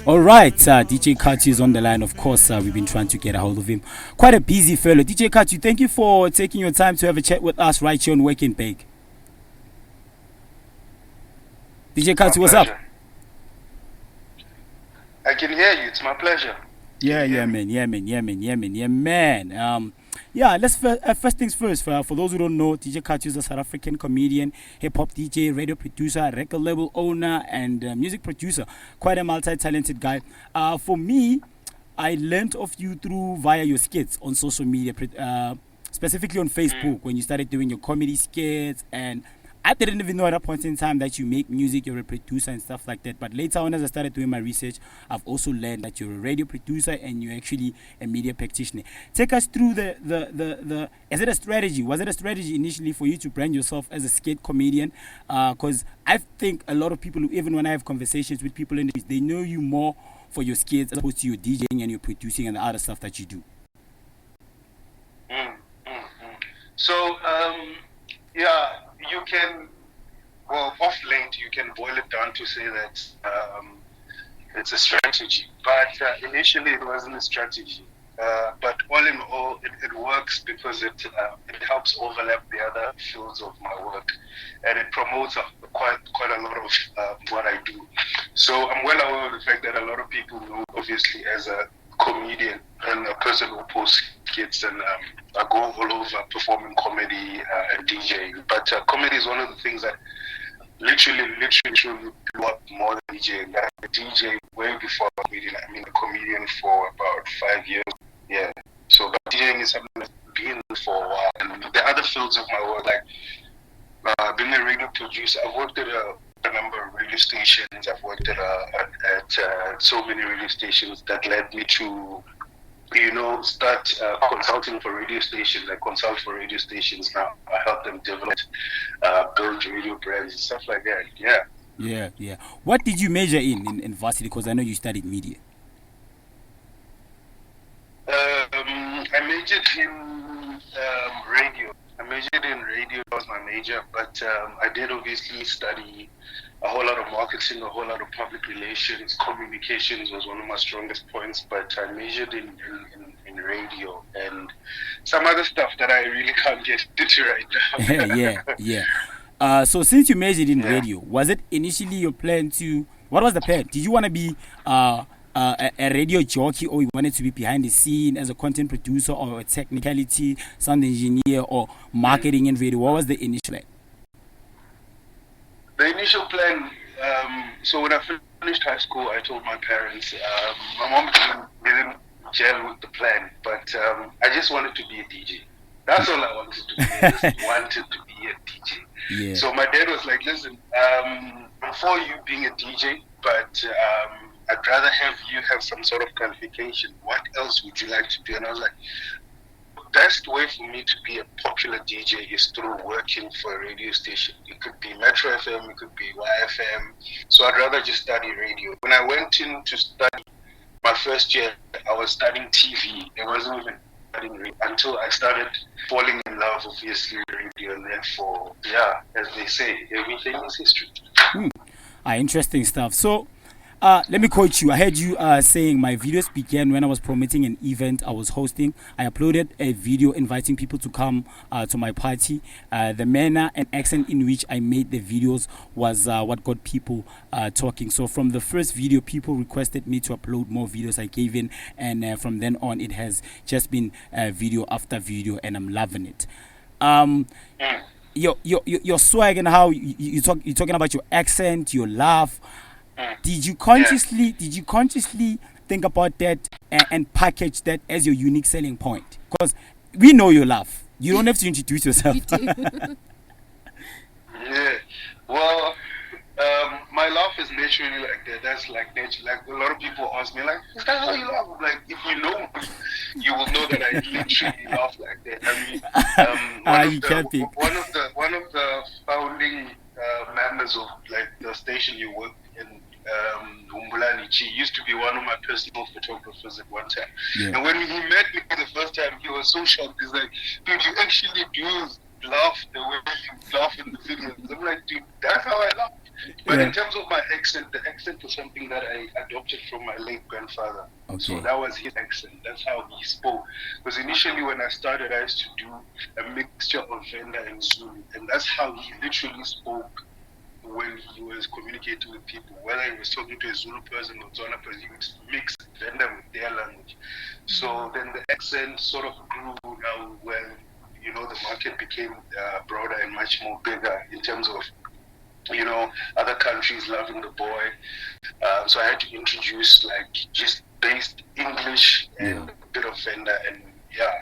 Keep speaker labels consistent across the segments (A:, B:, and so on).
A: All right, DJ Khathu is on the line. Of course, we've been trying to get a hold of him. Quite a busy fellow. DJ Khathu, thank you for taking your time to have a chat with us right here on Wake and Bake. DJ Khathu, what's up?
B: I can hear you. It's my pleasure.
A: Yeah, man. Let's first things first. For those who don't know, DJ Khathu is a South African comedian, hip hop DJ, radio producer, record label owner, and music producer. Quite a multi-talented guy. For me, I learned of you via your skits on social media, specifically on Facebook, when you started doing your comedy skits. And I didn't even know at that point in time that you make music, you're a producer and stuff like that. But later on, as I started doing my research, I've also learned that you're a radio producer and you're actually a media practitioner. Take us through the is it a strategy? Was it a strategy initially for you to brand yourself as a skit comedian? Because I think a lot of people, even when I have conversations with people in the they know you more for your skits as opposed to your DJing and your producing and the other stuff that you do.
B: So, you can, off late, you can boil it down to say that it's a strategy. But initially, it wasn't a strategy. But all in all, it works because it helps overlap the other fields of my work, and it promotes quite a lot of what I do. So I'm well aware of the fact that a lot of people know, obviously, as a comedian and a person who posts skits and I go all over performing comedy and DJing. But comedy is one of the things that literally blew up more than DJing. I DJ way before comedian. I've been a comedian for about 5 years. Yeah. So but DJing is something that's been for a while. And the other fields of my work, like being a radio producer, I've worked at a number of radio stations. I've worked at so many radio stations that led me to, start consulting for radio stations. I consult for radio stations now. I help them develop, build radio brands and stuff like that. Yeah.
A: What did you major in varsity? Because I know you studied media.
B: I majored in radio. I majored in radio was my major, but I did obviously study a whole lot of marketing, a whole lot of public relations. Communications was one of my strongest points, but I majored in radio and some other stuff that I really can't get into right
A: now. Yeah. So since you majored in radio, was it initially your plan what was the plan? Did you want to be a radio jockey, or you wanted to be behind the scene as a content producer or a technicality sound engineer or marketing in radio? What was the initial plan?
B: The initial plan, so when I finished high school, I told my parents, my mom didn't gel with the plan, but I just wanted to be a DJ. That's all I wanted to do. I just wanted to be a DJ.
A: Yeah.
B: So my dad was like, listen, before you being a DJ, but I'd rather have you have some sort of qualification. What else would you like to do? And I was like, the best way for me to be a popular DJ is through working for a radio station. It could be Metro FM, it could be YFM. So I'd rather just study radio. When I went in to study my first year, I was studying TV. It wasn't even studying radio until I started falling in love, obviously, with radio. And therefore, as they say, everything is history.
A: Interesting stuff. So, let me quote you. I heard you saying my videos began when I was promoting an event I was hosting. I uploaded a video inviting people to come to my party. The manner and accent in which I made the videos was what got people talking. So from the first video, people requested me to upload more videos. I gave in, and from then on, it has just been video after video, and I'm loving it. Your swag and how you're talking about your accent, your laugh. Did you consciously think about that and package that as your unique selling point? Because we know your laugh. You don't have to introduce yourself.
B: Well, my laugh is naturally like that. That's like nature. Like a lot of people ask me, like, is that how you laugh? Like, if you know me, you will know that I literally laugh like that. I mean, one of the founding members of like the station you work in, Umbulani, she used to be one of my personal photographers at one time. Yeah. And when he met me the first time, he was so shocked. He's like, dude, you actually do laugh the way you laugh in the videos. I'm like, dude, that's how I laugh. But in terms of my accent, the accent was something that I adopted from my late grandfather.
A: Okay.
B: So that was his accent. That's how he spoke. Because initially when I started, I used to do a mixture of Venda and Zulu. And that's how he literally spoke when he was communicating with people. Whether he was talking to a Zulu person or Tswana person, he would mix Venda with their language. So then the accent sort of grew now when, you know, the market became broader and much more bigger in terms of, you know, other countries loving the boy. So I had to introduce like just based English and a bit of Venda, and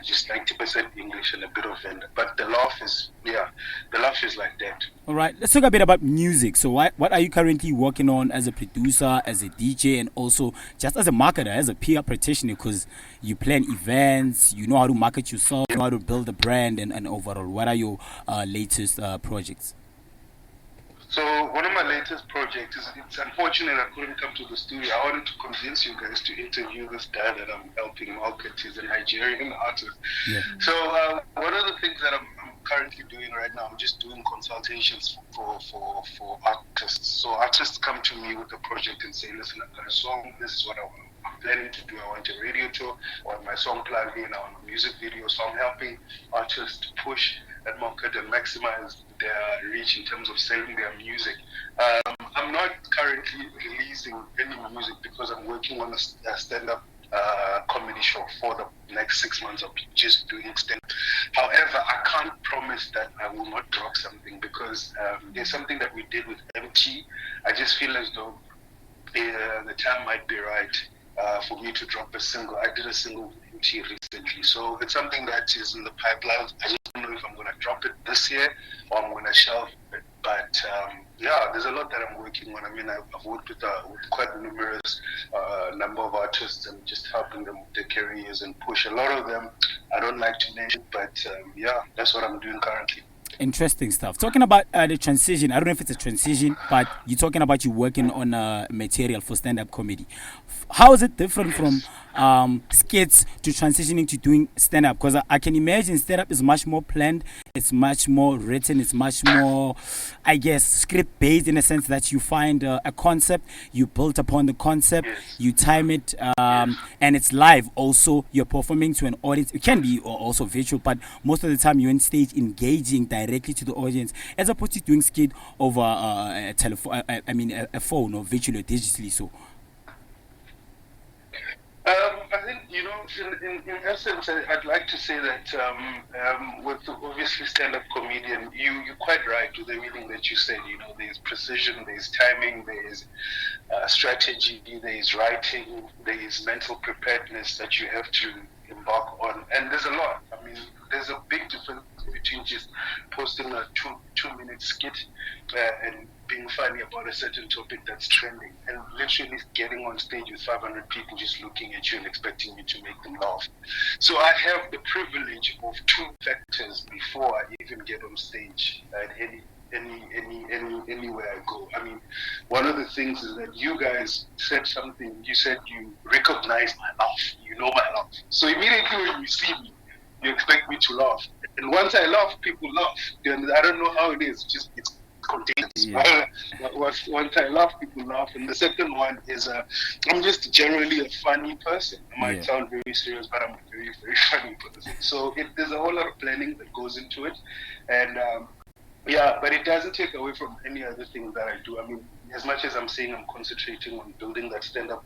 B: just 90% English and a bit of Venda. But the laugh is like that.
A: All right, let's talk a bit about music. So what are you currently working on as a producer, as a DJ, and also just as a marketer, as a PR practitioner? Because you plan events, you know how to market yourself, you know how to build a brand, and overall, what are your latest projects?
B: So one of my latest projects is, it's unfortunate I couldn't come to the studio. I wanted to convince you guys to interview this guy that I'm helping market. He's a Nigerian artist.
A: Yeah.
B: So one of the things that I'm currently doing right now, I'm just doing consultations for artists. So artists come to me with a project and say, listen, I've got a song, this is what I'm planning to do. I want a radio tour, I want my song plugged in, I want a music video. So I'm helping artists to push and market and maximize their reach in terms of selling their music. I'm not currently releasing any music because I'm working on a stand-up comedy show for the next 6 months of just doing stand-up. However, I can't promise that I will not drop something because there's something that we did with MT. I just feel as though the time might be right for me to drop a single. I did a single with MT recently, so it's something that is in the pipeline. I just don't know if I'm going to drop it this year or I'm going to shelve it. But there's a lot that I'm working on. I mean, I've worked with quite numerous number of artists and just helping them with their careers and push. A lot of them I don't like to mention, but that's what I'm doing currently.
A: Interesting stuff. Talking about the transition, I don't know if it's a transition, but you're talking about you working on material for stand-up comedy. How is it different from skits to transitioning to doing stand-up? Because I can imagine stand-up is much more planned, it's much more written, it's much more, I guess, script-based in a sense that you find a concept, you build upon the concept, you time it, and it's live also. You're performing to an audience. It can be also virtual, but most of the time you're on stage engaging directly to the audience, as opposed to doing skit over a telephone, a phone or virtually or digitally. So
B: I think, you know, in essence, I'd like to say that with obviously stand-up comedian, you're quite right with everything that you said. You know, there's precision, there's timing, there's strategy, there's writing, there's mental preparedness that you have to embark on, and there's a lot. I mean, there's a big difference between just posting a two-minute skit and being funny about a certain topic that's trending, and literally getting on stage with 500 people just looking at you and expecting you to make them laugh. So I have the privilege of two factors before I even get on stage at anywhere I go. I mean, one of the things is that you guys said something. You said you recognize my laugh. You know my laugh. So immediately when you see me, you expect me to laugh. And once I laugh, people laugh. And I don't know how it is. It's contagious. Yeah. Once I laugh, people laugh. And the second one is I'm just generally a funny person. I might sound very serious, but I'm a very, very funny person. So there's a whole lot of planning that goes into it. And but it doesn't take away from any other things that I do. I mean, as much as I'm saying I'm concentrating on building that stand-up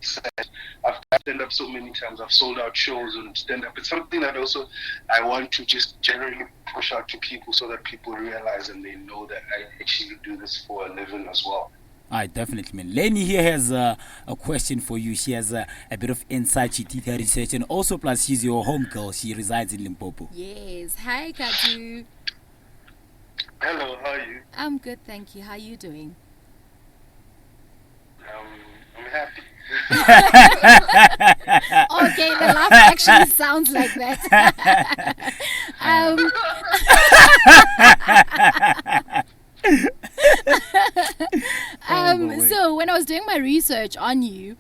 B: set, I've done stand-up so many times. I've sold out shows on stand-up. It's something that also I want to just generally push out to people so that people realize and they know that I actually do this for a living as well.
A: All right, definitely, man. Lenny here has a question for you. She has a bit of insight. She did her research, and also plus she's your home girl. She resides in Limpopo.
C: Yes. Hi, Khathu.
B: Hello, how are you?
C: I'm good, thank you. How are you doing?
B: I'm happy.
C: Okay, the laugh actually sounds like that. So when I was doing my research on you,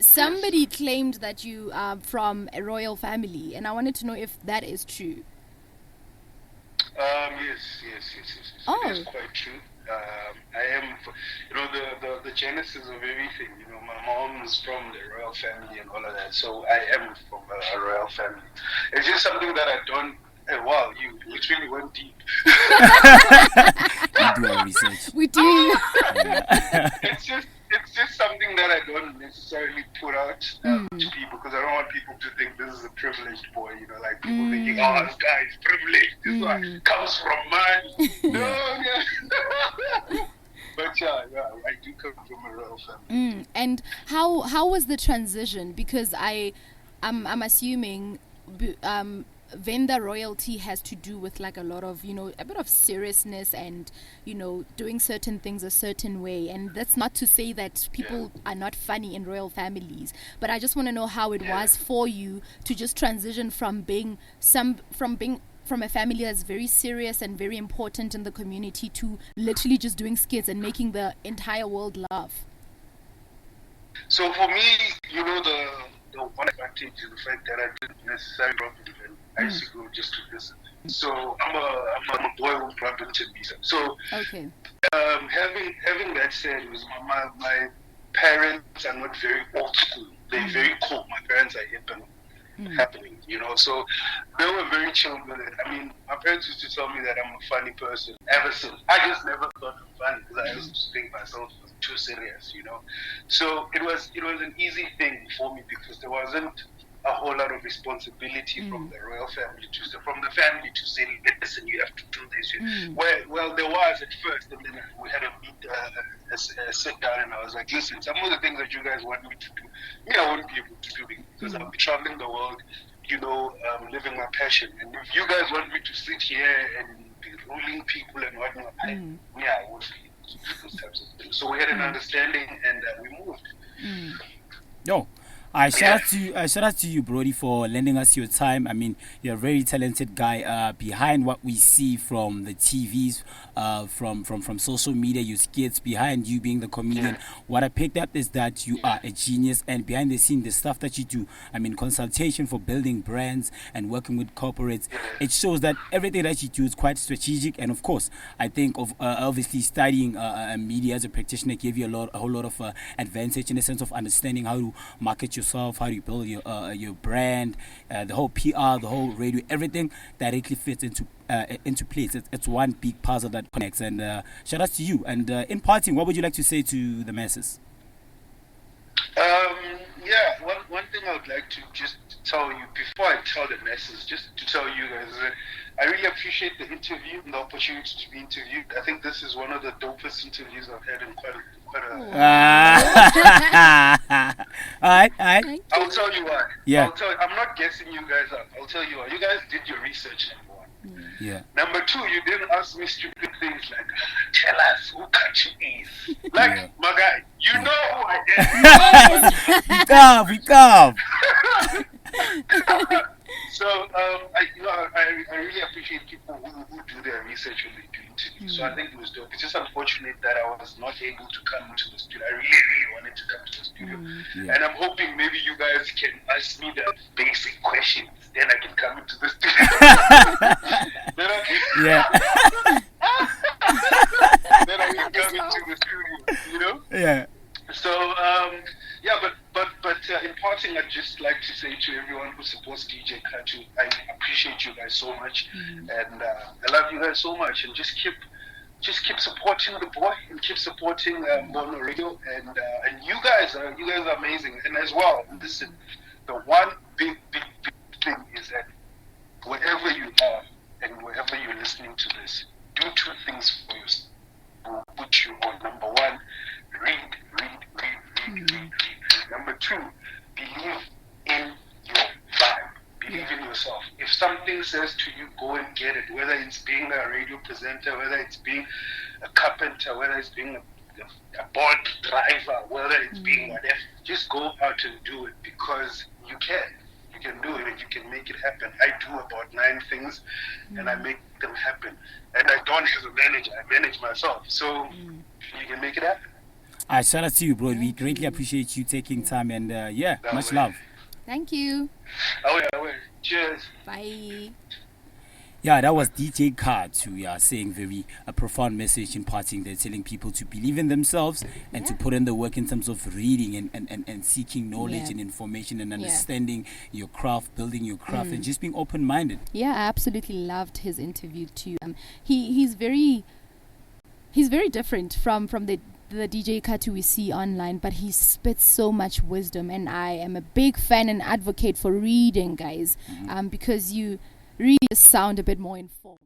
C: somebody claimed that you are from a royal family, and I wanted to know if that is true.
B: Yes.
C: Oh.
B: It is quite true. I am, the genesis of everything. My mom is from the royal family and all of that, so I am from a royal family. It's just something that I don't. Wow, you literally went deep.
A: We do our research.
C: We do.
B: It's just something that I don't necessarily put out to people, because I don't want people to think this is a privileged boy. Like people thinking, oh, this guy is privileged. This one comes from money. No. But yeah, I do come from a royal family.
C: And how was the transition? Because I'm assuming Venda royalty has to do with like a lot of, a bit of seriousness and, doing certain things a certain way. And that's not to say that people are not funny in royal families, but I just want to know how it was for you to just transition from being from a family that's very serious and very important in the community to literally just doing skits and making the entire world laugh.
B: So for me, the one advantage is the fact that I didn't necessarily grow up in Durban. I used to go just to visit. So I'm a boy who grew up in Tembisa. So having that said, was my parents are not very old school. They're very cool. My parents are hip and happening, so they were very chill with it. I mean, my parents used to tell me that I'm a funny person ever since. I just never thought I'm funny because I used to think myself was too serious, So it was an easy thing for me because there wasn't a whole lot of responsibility from the royal family from the family to say, listen, you have to do this. Well, there was at first, and then we had a sit down, and I was like, listen, some of the things that you guys want me to do, I won't be able to do because I'll be traveling the world, living my passion. And if you guys want me to sit here and be ruling people and whatnot, I won't be able to do those types of things. So we had an understanding, and we moved.
A: Yo. Shout out to you, Brody, for lending us your time. I mean, you're a very talented guy. Behind what we see from the TVs, from social media, your skits, behind you being the comedian, what I picked up is that you are a genius. And behind the scene, the stuff that you do, I mean, consultation for building brands and working with corporates, it shows that everything that you do is quite strategic. And of course, I think of obviously studying media as a practitioner gave you a whole lot of advantage in the sense of understanding how to market yourself, how do you build your brand, the whole PR, the whole radio, everything directly fits into place. It's one big puzzle that connects. And shout out to you. And in parting, what would you like to say to the masses?
B: One thing I would like to just tell you before I tell the masses, just to tell you guys that I really appreciate the interview and the opportunity to be interviewed. I think this is one of the dopest interviews I've had in quite a
A: Alright.
B: I'll tell you why.
A: Yeah.
B: I'm not guessing you guys up. I'll tell you why. You guys did your research, number one.
A: Yeah.
B: Number two, you didn't ask me stupid things like, tell us who Khathu is. Like, my guy, you know who I am.
A: We come.
B: So, I really appreciate people who do their research when they do interviews. So I think it was dope. It's just unfortunate that I was not able to come to the studio. I really, really wanted to come to the studio. And I'm hoping maybe you guys can ask me the basic questions. Then I can come into the studio. Then I can come into the studio,
A: Yeah.
B: So, but in parting, I'd just like to say to everyone who supports DJ Khathu, I appreciate you guys so much, and I love you guys so much, and just keep supporting the boy, and keep supporting MBONO Radio, and you guys are amazing, and as well, listen, the one big thing is that wherever you are and wherever you're listening to this, do two things for yourself. Will put you on. Number one, read. Number two, believe in your vibe. Believe in yourself. If something says to you, go and get it. Whether it's being a radio presenter, whether it's being a carpenter, whether it's being a board driver, whether it's being whatever, just go out and do it because you can. You can do it and you can make it happen. I do about 9 things and I make them happen. And I don't have a manager. I manage myself. So you can make it happen.
A: Shout out to you, bro. We greatly appreciate you taking time and much love.
C: Thank you.
B: Oh, yeah. Cheers.
C: Bye.
A: Yeah, that was DJ Khathu, yeah, saying very a profound message, imparting there, telling people to believe in themselves and to put in the work in terms of reading and seeking knowledge
C: Yeah.
A: and information and understanding your craft, building your craft, and just being open-minded.
C: Yeah, I absolutely loved his interview too. He's very different from the DJ Khathu we see online, but he spits so much wisdom, and I am a big fan and advocate for reading, guys, because you really sound a bit more informed.